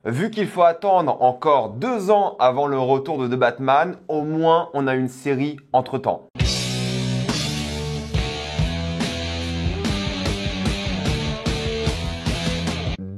Vu qu'il faut attendre encore 2 ans avant le retour de The Batman, au moins on a une série entre-temps.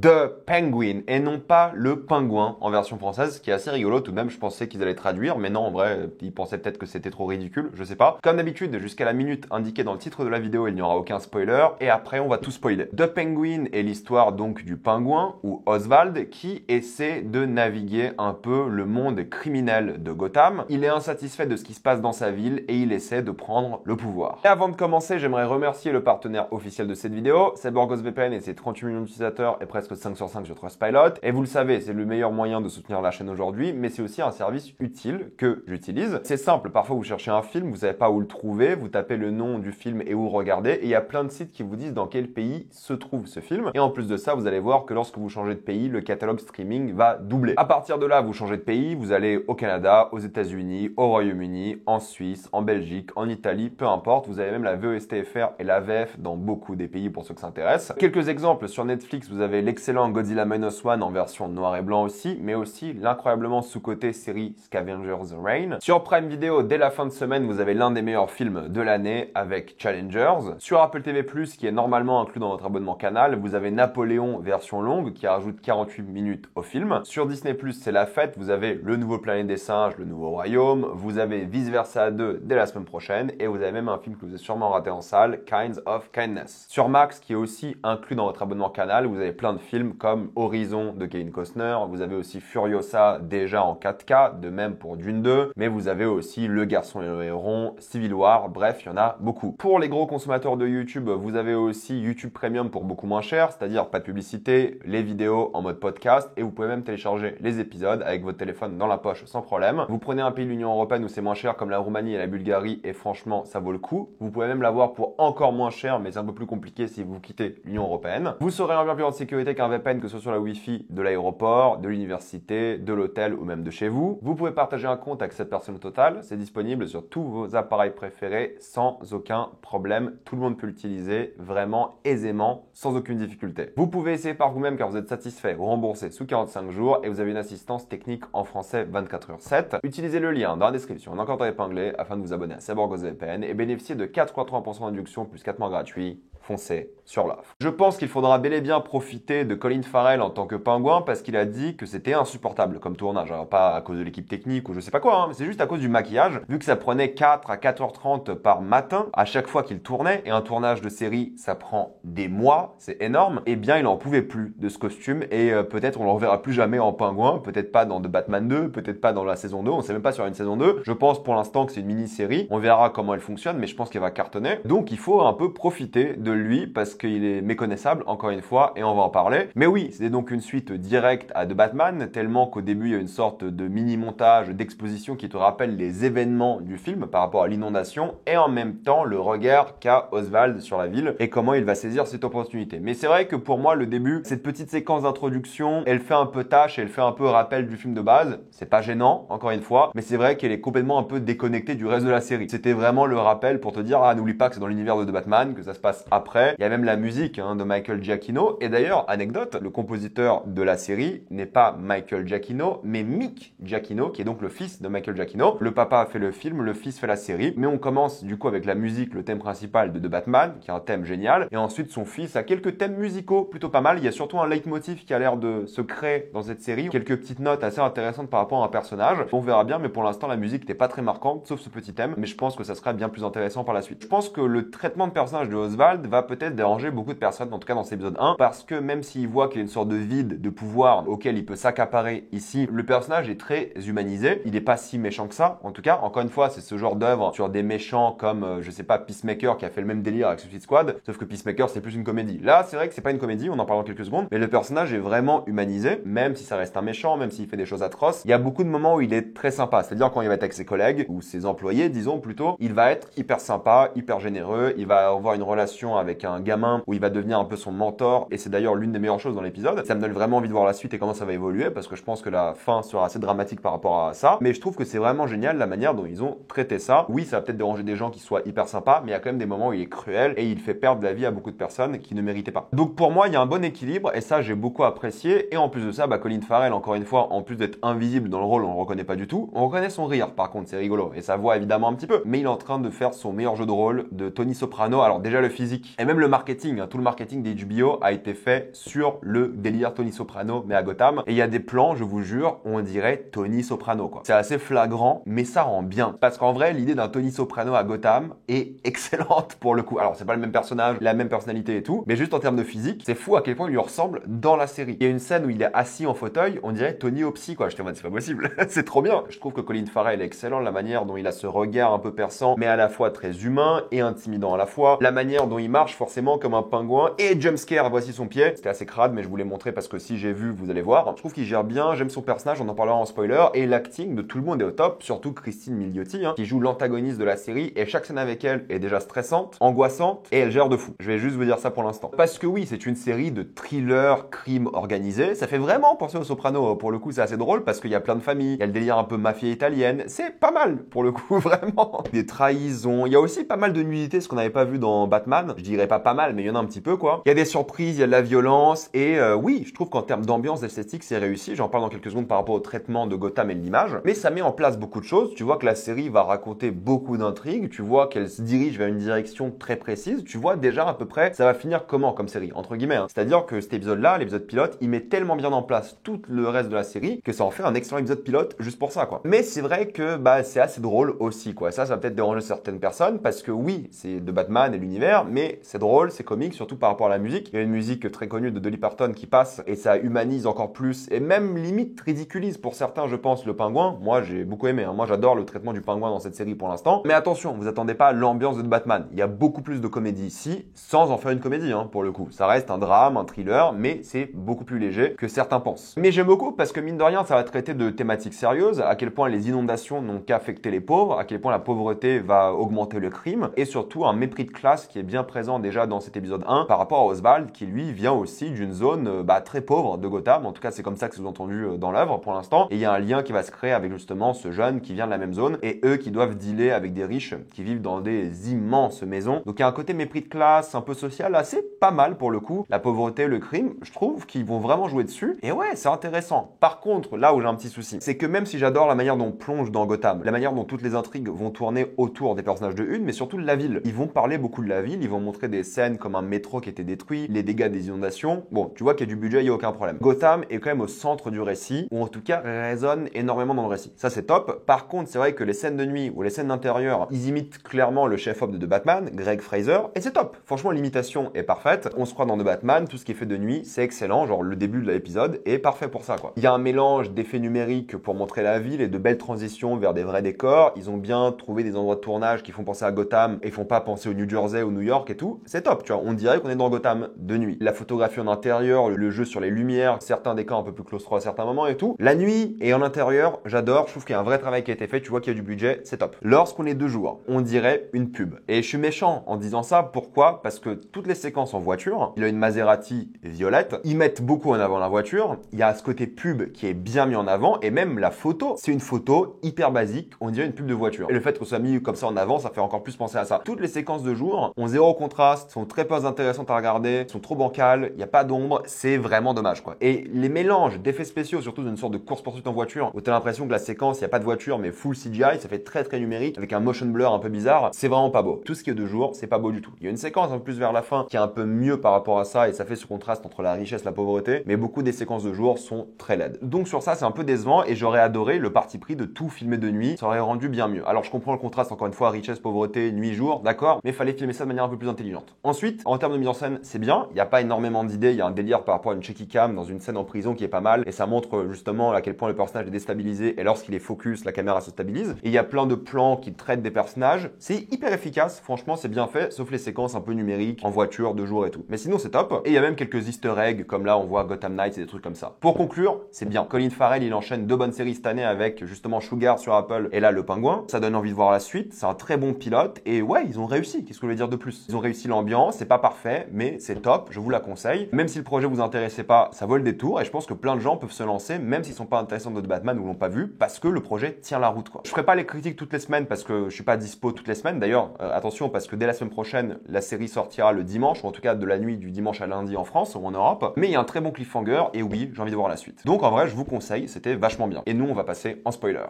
The Penguin et non pas le pingouin en version française, ce qui est assez rigolo tout de même. Je pensais qu'ils allaient traduire, mais non, en vrai, ils pensaient peut-être que c'était trop ridicule, je sais pas. Comme d'habitude, jusqu'à la minute indiquée dans le titre de la vidéo, il n'y aura aucun spoiler et après on va tout spoiler. The Penguin est l'histoire donc du pingouin ou Oswald qui essaie de naviguer un peu le monde criminel de Gotham. Il est insatisfait de ce qui se passe dans sa ville et il essaie de prendre le pouvoir. Et avant de commencer, j'aimerais remercier le partenaire officiel de cette vidéo, c'est BorgosVPN et ses 38 millions d'utilisateurs et presque 5 sur 5 sur Trustpilot. Et vous le savez, c'est le meilleur moyen de soutenir la chaîne aujourd'hui, mais c'est aussi un service utile que j'utilise. C'est simple, parfois vous cherchez un film, vous savez pas où le trouver, vous tapez le nom du film et où regarder, et il y a plein de sites qui vous disent dans quel pays se trouve ce film. Et en plus de ça, vous allez voir que lorsque vous changez de pays, le catalogue streaming va doubler. À partir de là, vous changez de pays, vous allez au Canada, aux États-Unis, au Royaume-Uni, en Suisse, en Belgique, en Italie, peu importe. Vous avez même la VOSTFR et la VF dans beaucoup des pays pour ceux que ça intéresse. Quelques exemples sur Netflix, vous avez l'excellent Godzilla Minus One en version noir et blanc aussi, mais aussi l'incroyablement sous-coté série Scavengers Reign. Sur Prime Video, dès la fin de semaine, vous avez l'un des meilleurs films de l'année avec Challengers. Sur Apple TV+, qui est normalement inclus dans votre abonnement canal, vous avez Napoléon version longue qui rajoute 48 minutes au film. Sur Disney+, c'est la fête, vous avez le nouveau Planète des Singes, le nouveau Royaume, vous avez Vice Versa 2 dès la semaine prochaine, et vous avez même un film que vous avez sûrement raté en salle, Kinds of Kindness. Sur Max, qui est aussi inclus dans votre abonnement canal, vous avez plein de films comme Horizon de Kevin Costner, vous avez aussi Furiosa déjà en 4K, de même pour Dune 2, mais vous avez aussi Le Garçon et le Héron, Civil War, bref, il y en a beaucoup. Pour les gros consommateurs de YouTube, vous avez aussi YouTube Premium pour beaucoup moins cher, c'est-à-dire pas de publicité, les vidéos en mode podcast, et vous pouvez même télécharger les épisodes avec votre téléphone dans la poche sans problème. Vous prenez un pays de l'Union Européenne où c'est moins cher comme la Roumanie et la Bulgarie, et franchement, ça vaut le coup. Vous pouvez même l'avoir pour encore moins cher, mais c'est un peu plus compliqué si vous quittez l'Union Européenne. Vous serez en bien plus en sécurité qu'un VPN, que ce soit sur la Wi-Fi de l'aéroport, de l'université, de l'hôtel ou même de chez vous. Vous pouvez partager un compte avec cette personne au total. C'est disponible sur tous vos appareils préférés sans aucun problème. Tout le monde peut l'utiliser vraiment aisément, sans aucune difficulté. Vous pouvez essayer par vous-même car vous êtes satisfait ou remboursé sous 45 jours et vous avez une assistance technique en français 24h7. Utilisez le lien dans la description en encadré épinglé afin de vous abonner à SeborgosVPN et bénéficier de 4,80% d'induction plus 4 mois gratuits. Foncez sur l'offre. Je pense qu'il faudra bel et bien profiter de Colin Farrell en tant que pingouin parce qu'il a dit que c'était insupportable comme tournage. Alors pas à cause de l'équipe technique ou je sais pas quoi, mais c'est juste à cause du maquillage. Vu que ça prenait 4 à 4h30 par matin à chaque fois qu'il tournait, et un tournage de série ça prend des mois, c'est énorme, et bien il en pouvait plus de ce costume et peut-être on le reverra plus jamais en pingouin, peut-être pas dans The Batman 2, peut-être pas dans la saison 2, on sait même pas sur une saison 2. Je pense pour l'instant que c'est une mini-série, on verra comment elle fonctionne, mais je pense qu'elle va cartonner. Donc il faut un peu profiter de lui parce qu'il est méconnaissable encore une fois et on va en parler. Mais oui, c'est donc une suite directe à The Batman, tellement qu'au début il y a une sorte de mini-montage d'exposition qui te rappelle les événements du film par rapport à l'inondation et en même temps le regard qu'a Oswald sur la ville et comment il va saisir cette opportunité. Mais c'est vrai que pour moi le début, cette petite séquence d'introduction, elle fait un peu tâche, elle fait un peu rappel du film de base. C'est pas gênant, encore une fois, mais c'est vrai qu'elle est complètement un peu déconnectée du reste de la série. C'était vraiment le rappel pour te dire, ah n'oublie pas que c'est dans l'univers de The Batman, que ça se passe après. Il y a même la musique de Michael Giacchino. Et d'ailleurs, anecdote, le compositeur de la série n'est pas Michael Giacchino, mais Mick Giacchino, qui est donc le fils de Michael Giacchino. Le papa a fait le film, le fils fait la série. Mais on commence du coup avec la musique, le thème principal de The Batman, qui est un thème génial. Et ensuite, son fils a quelques thèmes musicaux plutôt pas mal. Il y a surtout un leitmotiv qui a l'air de se créer dans cette série. Quelques petites notes assez intéressantes par rapport à un personnage. On verra bien, mais pour l'instant, la musique n'est pas très marquante, sauf ce petit thème. Mais je pense que ça sera bien plus intéressant par la suite. Je pense que le traitement de personnage de Oswald va peut-être déranger beaucoup de personnes, en tout cas dans cet épisode 1, parce que même s'il voit qu'il y a une sorte de vide de pouvoir auquel il peut s'accaparer ici, le personnage est très humanisé. Il n'est pas si méchant que ça, en tout cas. Encore une fois, c'est ce genre d'œuvre sur des méchants comme, je sais pas, Peacemaker qui a fait le même délire avec Suicide Squad, sauf que Peacemaker c'est plus une comédie. Là, c'est vrai que c'est pas une comédie, on en parle dans quelques secondes, mais le personnage est vraiment humanisé, même si ça reste un méchant, même s'il fait des choses atroces. Il y a beaucoup de moments où il est très sympa, c'est-à-dire quand il va être avec ses collègues, ou ses employés, disons plutôt, il va être hyper sympa, hyper généreux, il va avoir une relation avec un gamin où il va devenir un peu son mentor, et c'est d'ailleurs l'une des meilleures choses dans l'épisode. Ça me donne vraiment envie de voir la suite et comment ça va évoluer, parce que je pense que la fin sera assez dramatique par rapport à ça. Mais je trouve que c'est vraiment génial la manière dont ils ont traité ça. Oui, ça va peut-être déranger des gens qui soient hyper sympas, mais il y a quand même des moments où il est cruel et il fait perdre la vie à beaucoup de personnes qui ne méritaient pas. Donc pour moi, il y a un bon équilibre et ça, j'ai beaucoup apprécié. Et en plus de ça, Colin Farrell, encore une fois, en plus d'être invisible dans le rôle, on le reconnaît pas du tout. On reconnaît son rire, par contre, c'est rigolo. Et sa voix, évidemment, un petit peu. Mais il est en train de faire son meilleur jeu de rôle de Tony Soprano. Alors déjà, le physique et même le marketing, hein, tout le marketing des HBO a été fait sur le délire Tony Soprano, mais à Gotham. Et il y a des plans, je vous jure, on dirait Tony Soprano, quoi. C'est assez flagrant, mais ça rend bien. Parce qu'en vrai, l'idée d'un Tony Soprano à Gotham est excellente pour le coup. Alors, c'est pas le même personnage, la même personnalité et tout, mais juste en termes de physique, c'est fou à quel point il lui ressemble dans la série. Il y a une scène où il est assis en fauteuil, on dirait Tony au psy, quoi. J'étais en mode, c'est pas possible. C'est trop bien. Je trouve que Colin Farrell est excellent, la manière dont il a ce regard un peu perçant, mais à la fois très humain et intimidant à la fois. La manière dont il marche forcément comme un pingouin et jumpscare, voici son pied. C'était assez crade, mais je vous l'ai montré parce que si j'ai vu, vous allez voir. Je trouve qu'il gère bien, j'aime son personnage, on en parlera en spoiler, et l'acting de tout le monde est au top, surtout Christine Milioti, hein, qui joue l'antagoniste de la série, et chaque scène avec elle est déjà stressante, angoissante, et elle gère de fou. Je vais juste vous dire ça pour l'instant. Parce que oui, c'est une série de thriller, crime organisé, ça fait vraiment penser aux Sopranos, pour le coup c'est assez drôle, parce qu'il y a plein de familles, il y a le délire un peu mafia italienne, c'est pas mal, pour le coup, vraiment. Des trahisons, il y a aussi pas mal de nudité, ce qu'on n'avait pas vu dans Batman, je dirais pas mal, mais il y en a un petit peu, quoi. Il y a des surprises, il y a de la violence, et oui, je trouve qu'en termes d'ambiance, d'esthétique, c'est réussi, j'en parle dans quelques secondes par rapport au traitement de Gotham et de l'image, mais ça met en place beaucoup de choses, tu vois que la série va raconter beaucoup d'intrigues, tu vois qu'elle se dirige vers une direction très précise, tu vois déjà à peu près ça va finir comment comme série, entre guillemets, hein. C'est-à-dire que cet épisode-là, l'épisode pilote, il met tellement bien en place tout le reste de la série que ça en fait un excellent épisode pilote juste pour ça, quoi. Mais c'est vrai que c'est assez drôle aussi, quoi. Ça va peut-être déranger certaines personnes parce que oui, c'est de Batman et l'univers, mais c'est drôle, c'est comique, surtout par rapport à la musique. Il y a une musique très connue de Dolly Parton qui passe et ça humanise encore plus et même limite ridiculise pour certains, je pense, le pingouin. Moi, j'ai beaucoup aimé, hein. Moi, j'adore le traitement du pingouin dans cette série pour l'instant. Mais attention, vous attendez pas l'ambiance de Batman. Il y a beaucoup plus de comédie ici, sans en faire une comédie, hein, pour le coup. Ça reste un drame, un thriller, mais c'est beaucoup plus léger que certains pensent. Mais j'aime beaucoup parce que mine de rien, ça va traiter de thématiques sérieuses, à quel point les inondations n'ont qu'affecté les pauvres, à quel point la pauvreté va augmenter le crime, et surtout un mépris de classe qui est bien présent déjà dans cet épisode 1 par rapport à Oswald, qui lui vient aussi d'une zone très pauvre de Gotham. En tout cas, c'est comme ça que c'est sous-entendu dans l'œuvre pour l'instant. Et il y a un lien qui va se créer avec justement ce jeune qui vient de la même zone et eux qui doivent dealer avec des riches qui vivent dans des immenses maisons. Donc il y a un côté mépris de classe, un peu social, assez pas mal pour le coup. La pauvreté, le crime, je trouve qu'ils vont vraiment jouer dessus. Et ouais, c'est intéressant. Par contre, là où j'ai un petit souci, c'est que même si j'adore la manière dont on plonge dans Gotham, la manière dont toutes les intrigues vont tourner autour des personnages de une, mais surtout de la ville. Ils vont parler beaucoup de la ville, ils vont montrer des scènes comme un métro qui était détruit, les dégâts des inondations. Bon, tu vois qu'il y a du budget, il n'y a aucun problème. Gotham est quand même au centre du récit, ou en tout cas résonne énormément dans le récit. Ça, c'est top. Par contre, c'est vrai que les scènes de nuit ou les scènes d'intérieur, ils imitent clairement le chef-op de Batman, Greg Fraser, et c'est top. Franchement, l'imitation est parfaite. On se croit dans The Batman, tout ce qui est fait de nuit, c'est excellent. Genre, le début de l'épisode est parfait pour ça, quoi. Il y a un mélange d'effets numériques pour montrer la ville et de belles transitions vers des vrais décors. Ils ont bien trouvé des endroits de tournage qui font penser à Gotham et font pas penser au New Jersey ou New York et tout. C'est top, tu vois. On dirait qu'on est dans Gotham de nuit. La photographie en intérieur, le jeu sur les lumières, certains décors un peu plus claustro à certains moments et tout. La nuit et en intérieur, j'adore. Je trouve qu'il y a un vrai travail qui a été fait. Tu vois qu'il y a du budget, c'est top. Lorsqu'on est de jour, on dirait une pub. Et je suis méchant en disant ça. Pourquoi? Parce que toutes les séquences en voiture, il a une Maserati violette. Ils mettent beaucoup en avant la voiture. Il y a ce côté pub qui est bien mis en avant et même la photo, c'est une photo hyper basique. On dirait une pub de voiture. Et le fait que ce soit mis comme ça en avant, ça fait encore plus penser à ça. Toutes les séquences de jour ont zéro contraste, sont très peu intéressantes à regarder, sont trop bancales, il n'y a pas d'ombre, c'est vraiment dommage, quoi. Et les mélanges d'effets spéciaux, surtout d'une sorte de course-poursuite en voiture, où t'as l'impression que la séquence, il n'y a pas de voiture, mais full CGI, ça fait très très numérique, avec un motion blur un peu bizarre, c'est vraiment pas beau. Tout ce qui est de jour, c'est pas beau du tout. Il y a une séquence un peu plus vers la fin qui est un peu mieux par rapport à ça, et ça fait ce contraste entre la richesse et la pauvreté, mais beaucoup des séquences de jour sont très laides. Donc sur ça, c'est un peu décevant, et j'aurais adoré le parti pris de tout filmer de nuit, ça aurait rendu bien mieux. Alors je comprends le contraste, encore une fois, richesse, pauvreté, nuit, jour, d'accord, mais fallait filmer ça de manière un peu plus intelligente. Ensuite, en termes de mise en scène, c'est bien, il n'y a pas énormément d'idées, il y a un délire par rapport à une shaky cam dans une scène en prison qui est pas mal, et ça montre justement à quel point le personnage est déstabilisé, et lorsqu'il est focus, la caméra se stabilise. Et il y a plein de plans qui traitent des personnages, c'est hyper efficace, franchement c'est bien fait, sauf les séquences un peu numériques, en voiture, de jour et tout. Mais sinon c'est top, et il y a même quelques easter eggs, comme là on voit Gotham Knights et des trucs comme ça. Pour conclure, c'est bien. Colin Farrell, il enchaîne 2 bonnes séries cette année avec justement Sugar sur Apple, et là Le Pingouin, ça donne envie de voir la suite, c'est un très bon pilote, et ouais, ils ont réussi, qu'est-ce que je veux dire de plus? Ils ont réussi réussi l'ambiance, c'est pas parfait, mais c'est top, je vous la conseille. Même si le projet vous intéressait pas, ça vaut le détour et je pense que plein de gens peuvent se lancer, même s'ils sont pas intéressés de Batman ou l'ont pas vu, parce que le projet tient la route, quoi. Je ferai pas les critiques toutes les semaines parce que je suis pas dispo toutes les semaines. D'ailleurs, attention, parce que dès la semaine prochaine, la série sortira le dimanche, ou en tout cas de la nuit du dimanche à lundi en France ou en Europe. Mais il y a un très bon cliffhanger et oui, j'ai envie de voir la suite. Donc en vrai, je vous conseille, c'était vachement bien. Et nous, on va passer en spoiler.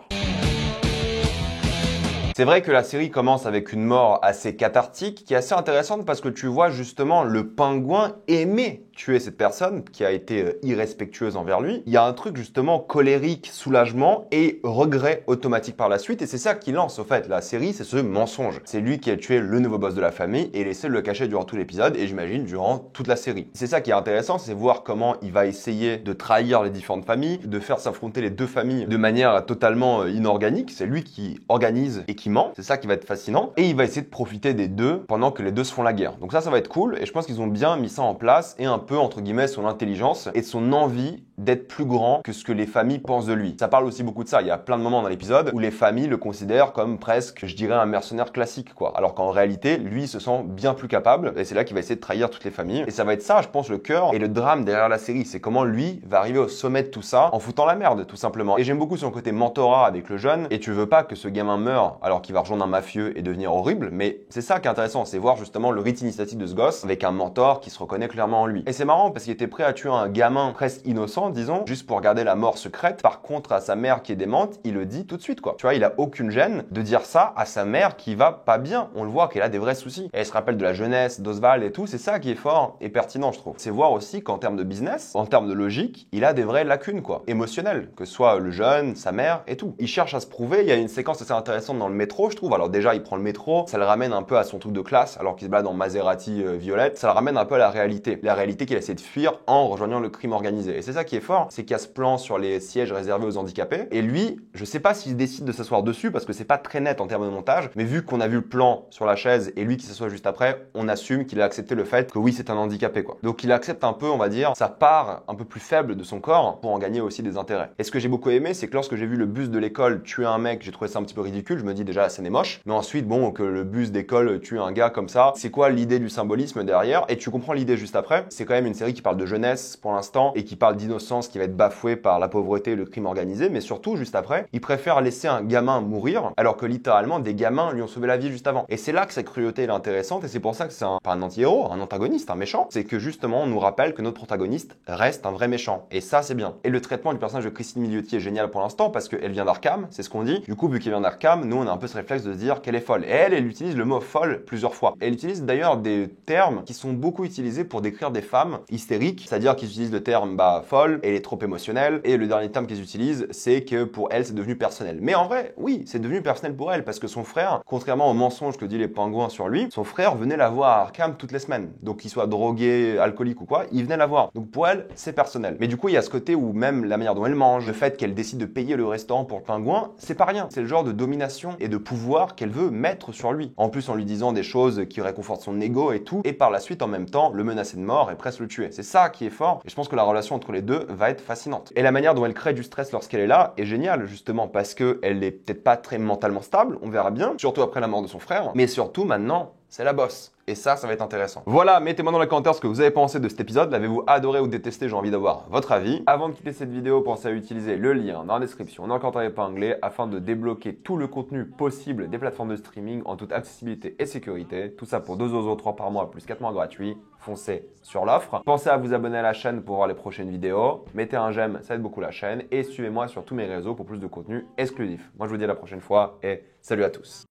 C'est vrai que la série commence avec une mort assez cathartique qui est assez intéressante parce que tu vois justement le pingouin aimer tuer cette personne qui a été irrespectueuse envers lui. Il y a un truc justement colérique, soulagement et regret automatique par la suite et c'est ça qui lance au fait la série, c'est ce mensonge. C'est lui qui a tué le nouveau boss de la famille et laissé le cacher durant tout l'épisode et j'imagine durant toute la série. C'est ça qui est intéressant, c'est voir comment il va essayer de trahir les différentes familles, de faire s'affronter les deux familles de manière totalement inorganique. C'est lui qui organise et qui ment. C'est ça qui va être fascinant. Et il va essayer de profiter des deux pendant que les deux se font la guerre. Donc ça va être cool et je pense qu'ils ont bien mis ça en place et un peu, entre guillemets, son intelligence et son envie d'être plus grand que ce que les familles pensent de lui. Ça parle aussi beaucoup de ça. Il y a plein de moments dans l'épisode où les familles le considèrent comme presque, je dirais, un mercenaire classique, quoi. Alors qu'en réalité, lui, il se sent bien plus capable et c'est là qu'il va essayer de trahir toutes les familles. Et ça va être ça, je pense, le cœur et le drame derrière la série. C'est comment lui va arriver au sommet de tout ça en foutant la merde, tout simplement. Et j'aime beaucoup son côté mentorat avec le jeune et tu veux pas que ce gamin meure alors qu'il va rejoindre un mafieux et devenir horrible, mais c'est ça qui est intéressant, c'est voir justement le rite initiatique de ce gosse avec un mentor qui se reconnaît clairement en lui. Et c'est marrant parce qu'il était prêt à tuer un gamin presque innocent, disons, juste pour garder la mort secrète. Par contre, à sa mère qui est démente, il le dit tout de suite, quoi. Tu vois, il a aucune gêne de dire ça à sa mère qui va pas bien. On le voit qu'elle a des vrais soucis. Et elle se rappelle de la jeunesse, d'Oswald et tout, c'est ça qui est fort et pertinent, je trouve. C'est voir aussi qu'en termes de business, en termes de logique, il a des vraies lacunes, quoi, émotionnelles, que ce soit le jeune, sa mère et tout. Il cherche à se prouver, il y a une séquence assez intéressante dans le métro, je trouve. Alors déjà, il prend le métro, ça le ramène un peu à son truc de classe alors qu'il se balade en Maserati violette, ça le ramène un peu à la réalité qu'il essaie de fuir en rejoignant le crime organisé. Et c'est ça qui est fort, c'est qu'il y a ce plan sur les sièges réservés aux handicapés et lui, je sais pas s'il décide de s'asseoir dessus parce que c'est pas très net en termes de montage, mais vu qu'on a vu le plan sur la chaise et lui qui s'assoit juste après, on assume qu'il a accepté le fait que oui, c'est un handicapé, quoi. Donc il accepte un peu, on va dire, sa part un peu plus faible de son corps pour en gagner aussi des intérêts. Et ce que j'ai beaucoup aimé, c'est que lorsque j'ai vu le bus de l'école tuer un mec, j'ai trouvé ça un petit peu ridicule, je me dis déjà la scène est moche, mais ensuite bon, que le bus d'école tue un gars comme ça, c'est quoi l'idée du symbolisme derrière? Et tu comprends l'idée juste après. C'est quand même une série qui parle de jeunesse pour l'instant et qui parle d'innocence qui va être bafouée par la pauvreté et le crime organisé, mais surtout juste après, il préfère laisser un gamin mourir alors que littéralement des gamins lui ont sauvé la vie juste avant. Et c'est là que sa cruauté est intéressante et c'est pour ça que c'est pas un anti-héros, un antagoniste, un méchant. C'est que justement on nous rappelle que notre protagoniste reste un vrai méchant. Et ça c'est bien. Et le traitement du personnage de Christine Milioti est génial pour l'instant parce qu'elle vient d'Arkham, c'est ce qu'on dit. Du coup, vu qu'elle vient d'Arkham, nous on a un peu ce réflexe de se dire qu'elle est folle. Et elle utilise le mot folle plusieurs fois. Elle utilise d'ailleurs des termes qui sont beaucoup utilisés pour décrire des femmes hystériques, c'est-à-dire qu'ils utilisent le terme folle, elle est trop émotionnelle, et le dernier terme qu'ils utilisent, c'est que pour elle, c'est devenu personnel. Mais en vrai, oui, c'est devenu personnel pour elle, parce que son frère, contrairement aux mensonges que disent les pingouins sur lui, son frère venait la voir à Arkham toutes les semaines. Donc qu'il soit drogué, alcoolique ou quoi, il venait la voir. Donc pour elle, c'est personnel. Mais du coup, il y a ce côté où même la manière dont elle mange, le fait qu'elle décide de payer le restaurant pour le pingouin, c'est pas rien. C'est le genre de domination et de pouvoir qu'elle veut mettre sur lui. En plus, en lui disant des choses qui réconfortent son ego et tout, et par la suite, en même temps, le menacer de mort et presque le tuer. C'est ça qui est fort, et je pense que la relation entre les deux va être fascinante. Et la manière dont elle crée du stress lorsqu'elle est là est géniale, justement, parce qu'elle est peut-être pas très mentalement stable, on verra bien, surtout après la mort de son frère, mais surtout maintenant, c'est la bosse. Et ça va être intéressant. Voilà, mettez-moi dans les commentaires ce que vous avez pensé de cet épisode. L'avez-vous adoré ou détesté? J'ai envie d'avoir votre avis. Avant de quitter cette vidéo, pensez à utiliser le lien dans la description, dans le commentaire épinglé, afin de débloquer tout le contenu possible des plateformes de streaming en toute accessibilité et sécurité. Tout ça pour 2,03€ par mois, plus 4 mois gratuits. Foncez sur l'offre. Pensez à vous abonner à la chaîne pour voir les prochaines vidéos. Mettez un j'aime, ça aide beaucoup la chaîne. Et suivez-moi sur tous mes réseaux pour plus de contenu exclusif. Moi, je vous dis à la prochaine fois et salut à tous.